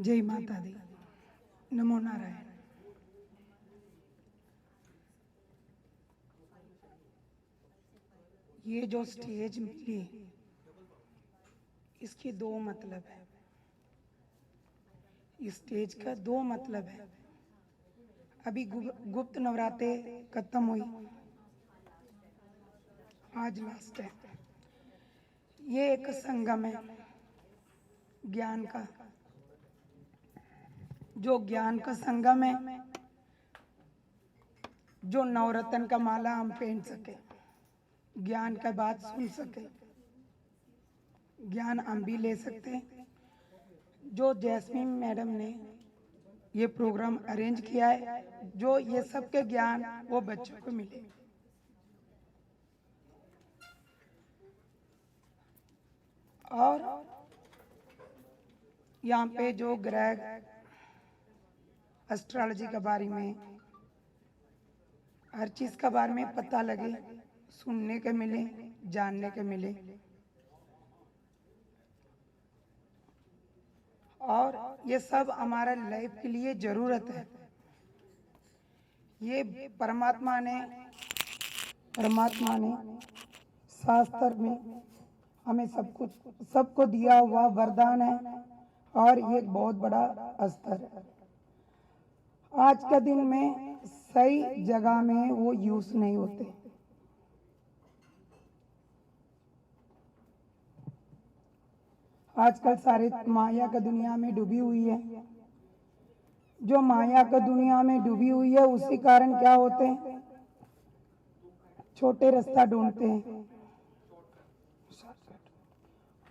जय माता दी। नमो नारायण। ये जो स्टेज मिली, इसके दो मतलब है। इस स्टेज का दो मतलब है। अभी गुप्त नवरात्रे खत्म हुई, आज लास्ट है। ये एक संगम है ज्ञान का। जो ज्ञान का संगम है, जो नवरत्न का माला हम पहन सके, ज्ञान का बात सुन सके, ज्ञान हम भी ले सकते हैं। जो जैस्मीन मैडम ने ये प्रोग्राम अरेंज किया है, जो ये सब के ज्ञान वो बच्चों को मिले। और यहाँ पे जो ग्रह एस्ट्रोलॉजी के बारे में, हर चीज के बारे में पता लगे, सुनने के मिले, जानने के मिले। और ये सब हमारा लाइफ के लिए जरूरत है। ये परमात्मा ने शास्त्र में हमें सबको दिया हुआ वरदान है। और ये एक बहुत बड़ा अस्त्र है। आज के दिन में सही जगह में वो यूज नहीं होते। आजकल सारे माया का दुनिया में डूबी हुई है। जो माया का दुनिया में डूबी हुई है, उसी कारण क्या होते हैं, छोटे रास्ता ढूंढते हैं।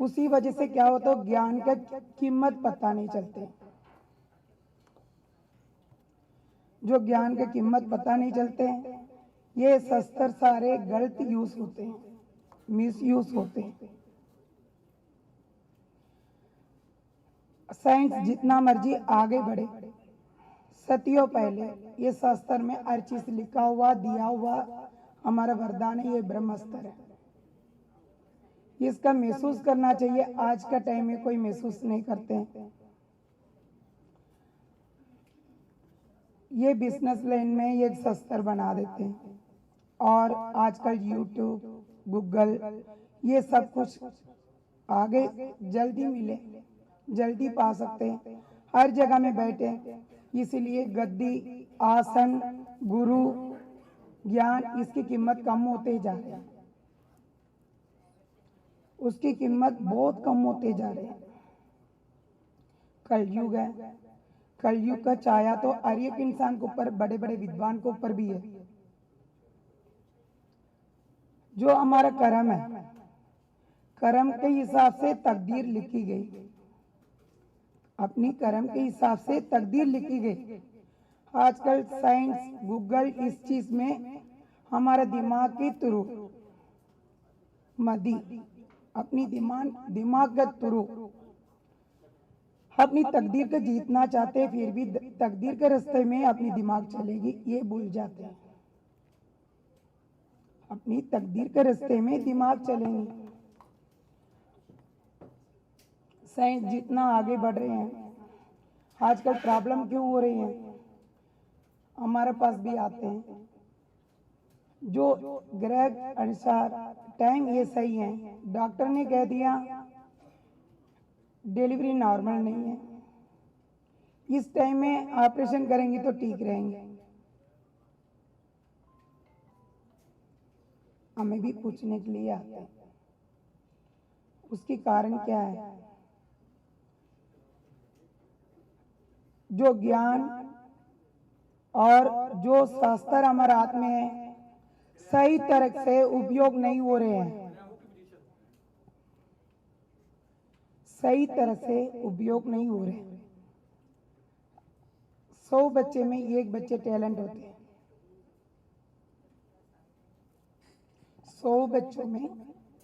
उसी वजह से क्या होता है, ज्ञान का कीमत पता नहीं चलते। जो ज्ञान की कीमत पता नहीं चलते, ये शस्त्र सारे गलत यूज होते हैं, मिस यूज होते हैं। साइंस जितना मर्जी आगे बढ़े, सदियों पहले ये शास्त्र में हर चीज लिखा हुआ, दिया हुआ हमारा वरदान है। ये ब्रह्मास्त्र है। इसका महसूस करना चाहिए। आज का टाइम में कोई महसूस नहीं करते हैं। ये बिजनेस लाइन में ये शस्त्र बना देते हैं। और आजकल यूट्यूब, गूगल, ये सब कुछ आगे जल्दी मिले, जल्दी पा सकते हैं, हर जगह में बैठे। इसीलिए गद्दी, आसन, गुरु, ज्ञान, इसकी कीमत कम होते जा रहे हैं। उसकी कीमत बहुत कम होते जा रहे हैं। कलयुग है। कलयुग का छाया तो हर एक इंसान के ऊपर, बड़े बड़े विद्वान के ऊपर भी है। जो हमारा कर्म है, कर्म के हिसाब से तकदीर लिखी गई। अपनी कर्म के हिसाब से तकदीर लिखी गई। आजकल साइंस, गूगल, इस चीज में हमारा दिमाग की थ्रू मदी, अपनी दिमाग के थ्रू अपनी तकदीर को जीतना चाहते, फिर भी तकदीर के रास्ते में अपनी दिमाग चलेगी, ये भूल जाते हैं। अपनी तकदीर के रास्ते में दिमाग चलेंगे। साइंस जितना आगे बढ़ रहे हैं, आजकल प्रॉब्लम क्यों हो रही है, हमारे पास भी आते हैं। जो ग्रह अनुसार टाइम ये सही है, डॉक्टर ने कह दिया डिलीवरी नॉर्मल नहीं है, इस टाइम में ऑपरेशन करेंगे तो ठीक रहेंगे। हमें भी पूछने के लिए आते हैं, उसकी कारण क्या है। जो ज्ञान और जो शास्त्र हमारे हाथ में है, सही तरह से उपयोग नहीं हो रहे हैं। सही तरह से उपयोग नहीं हो रहे। 100 बच्चे में एक बच्चे टैलेंट होते हैं। 100 बच्चों में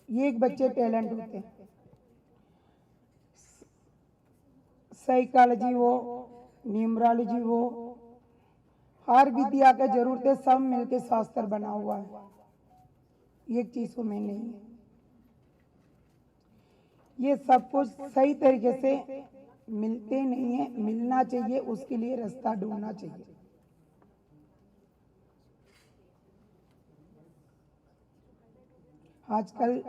एक बच्चे टैलेंट होते हैं। साइकोलॉजी हो, न्यूमरोलॉजी हो, हर विद्या का जरूरत है। सब मिलके शास्त्र बना हुआ है, एक चीजों में नहीं है। ये सब कुछ सही तरीके से मिलते नहीं है, मिलना चाहिए, उसके लिए रास्ता ढूंढना चाहिए। आजकल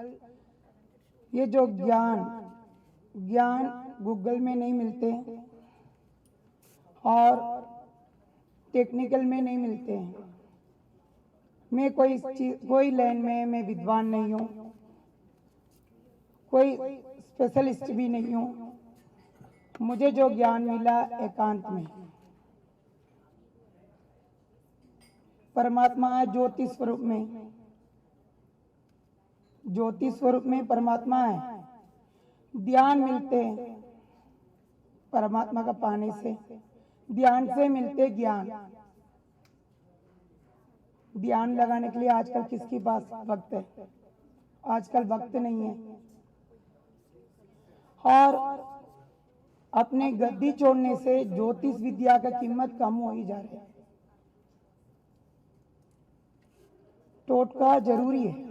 ये जो ज्ञान गूगल में नहीं मिलते और टेक्निकल में नहीं मिलते हैं। मैं कोई लाइन में मैं विद्वान नहीं हूँ, कोई स्पेशलिस्ट भी नहीं हूँ। मुझे जो ज्ञान मिला एकांत में, परमात्मा ज्योति स्वरूप में, ज्योति स्वरूप में परमात्मा है। ध्यान मिलते हैं परमात्मा का पाने से, ध्यान से मिलते ज्ञान। ध्यान लगाने के लिए आजकल किसके पास वक्त है? आजकल वक्त नहीं है। और अपने गद्दी छोड़ने से ज्योतिष विद्या का कीमत कम हो ही जा रही है। टोटका जरूरी है,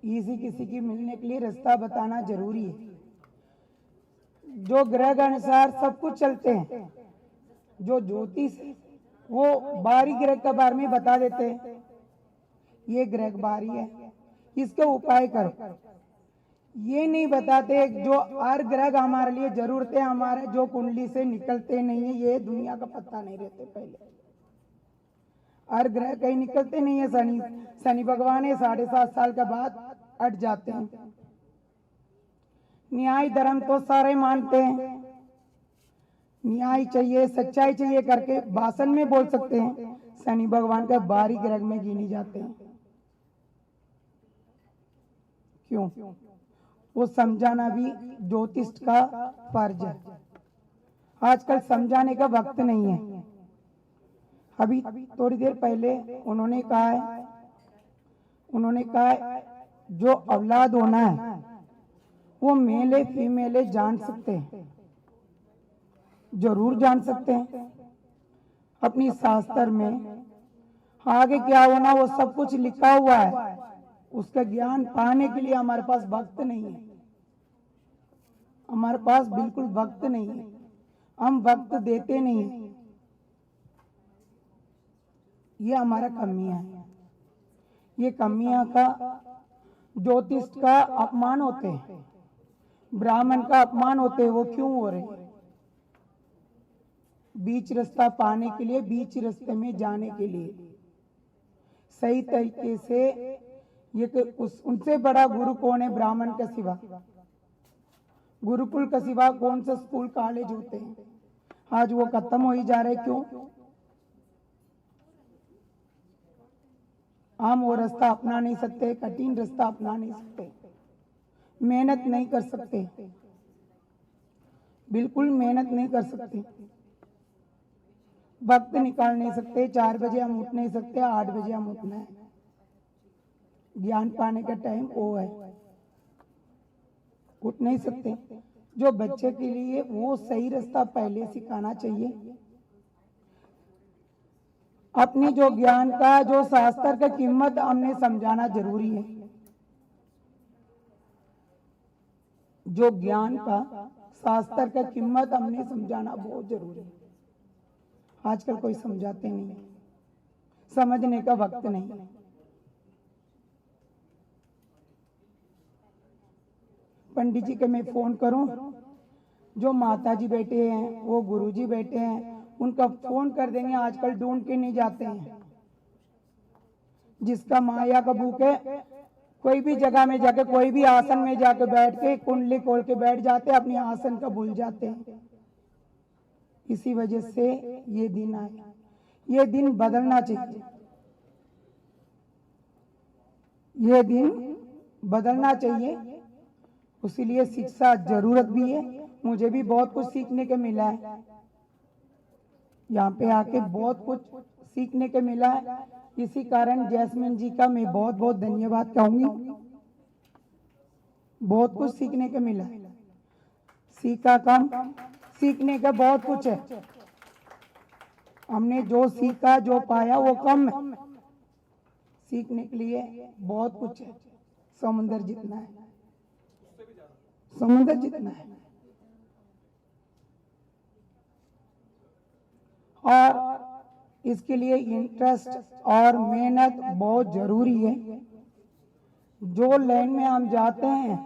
इसी किसी की मिलने के लिए रास्ता बताना जरूरी है। जो ग्रह के अनुसार सब कुछ चलते हैं, जो ज्योतिष वो बारी ग्रह के बारे में बता देते हैं, ये ग्रह बारी है, इसके उपाय करो। ये नहीं बताते जो हर ग्रह हमारे लिए जरूरत है, हमारे जो कुंडली से निकलते नहीं है, ये दुनिया का पता नहीं रहते। पहले हर ग्रह कहीं निकलते नहीं है। शनि भगवान है 7.5 साल के बाद हट जाते हैं। न्याय धर्म तो सारे मानते हैं, न्याय चाहिए, सच्चाई चाहिए करके भाषण में बोल सकते हैं। शनि भगवान के बारी ग्रह में गिने जाते हैं। क्यों? वो समझाना भी ज्योतिष का फर्ज है। आजकल समझाने का वक्त नहीं है। अभी थोड़ी देर पहले उन्होंने कहा है जो औलाद होना है वो मेल है फीमेल है जान सकते हैं, जरूर जान सकते हैं। अपनी शास्त्र में आगे क्या होना वो सब कुछ लिखा हुआ है। उसका ज्ञान पाने के लिए हमारे पास वक्त नहीं है, हमारे पास बिल्कुल वक्त नहीं है, हम वक्त देते नहीं है। ये हमारा कमियां है। ये कमियां का ज्योतिष का अपमान होते हैं, ब्राह्मण का अपमान होते हैं। वो क्यों हो रहे हैं? बीच रास्ता पाने के लिए, बीच रास्ते में जाने के लिए सही तरीके से। ये उनसे बड़ा गुरु कौन है ब्राह्मण का सिवा? गुरुकुल का सिवा कौन सा स्कूल कॉलेज होते हैं? आज वो खत्म हो ही जा रहे। क्यों? हम वो रास्ता अपना नहीं सकते, कठिन रास्ता अपना नहीं सकते, मेहनत नहीं कर सकते, बिल्कुल मेहनत नहीं कर सकते, वक्त निकाल नहीं सकते। 4 बजे हम उठ नहीं सकते, 8 बजे हम उठना है। ज्ञान पाने का टाइम वो है, उठ नहीं सकते। जो बच्चे के लिए वो सही रास्ता पहले सिखाना चाहिए। अपनी जो ज्ञान का, जो शास्त्र का कीमत हमने समझाना जरूरी है। जो ज्ञान का, शास्त्र का कीमत हमने समझाना बहुत जरूरी है। आजकल कोई समझाते नहीं, समझने का वक्त नहीं। पंडित जी के मैं फोन करूं, जो माता जी बैठे हैं, वो गुरु जी बैठे हैं, उनका फोन कर देंगे, आजकल ढूंढ के नहीं जाते हैं। जिसका माया का भूख है, कोई भी जगह में जाके, कोई भी आसन में जाके बैठ के कुंडली खोल के बैठ जाते, अपने आसन का भूल जाते हैं। इसी वजह से ये दिन आया, ये दिन बदलना चाहिए, ये दिन बदलना चाहिए। इसीलिए शिक्षा जरूरत भी है। मुझे भी बहुत कुछ सीखने को मिला है, यहाँ पे आके बहुत कुछ सीखने को मिला है। इसी कारण जैस्मिन जी का मैं बहुत बहुत धन्यवाद कहूंगी। बहुत कुछ सीखने को मिला, सीखा कम, सीखने का बहुत कुछ है। हमने जो सीखा, जो पाया वो कम है, सीखने के लिए बहुत कुछ है। समुद्र जितना है, समुद्र जितना है। और इसके लिए इंटरेस्ट और मेहनत बहुत जरूरी है। जो लाइन में हम जाते हैं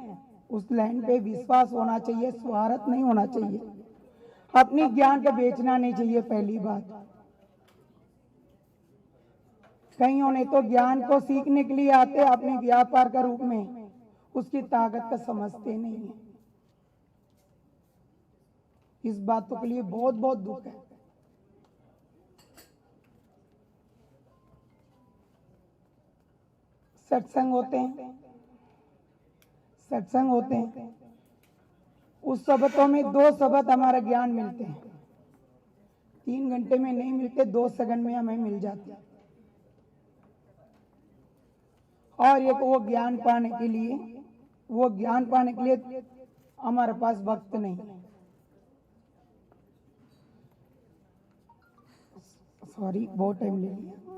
उस लाइन पे विश्वास होना चाहिए, स्वार्थ नहीं होना चाहिए, अपनी ज्ञान को बेचना नहीं चाहिए। पहली बात, कईयों ने तो ज्ञान को सीखने के लिए आते अपने व्यापार का रूप में, उसकी ताकत का समझते नहीं है। इस बातों के लिए बहुत बहुत दुख है। सत्संग होते हैं, सत्संग होते हैं, उस शब्दों में 2 शब्द हमारा ज्ञान मिलते हैं। 3 घंटे में नहीं मिलते, 2 सेकंड में हमें मिल जाते हैं। और एक वो ज्ञान पाने के लिए हमारे पास वक्त नहीं। सॉरी, बहुत टाइम ले लिया।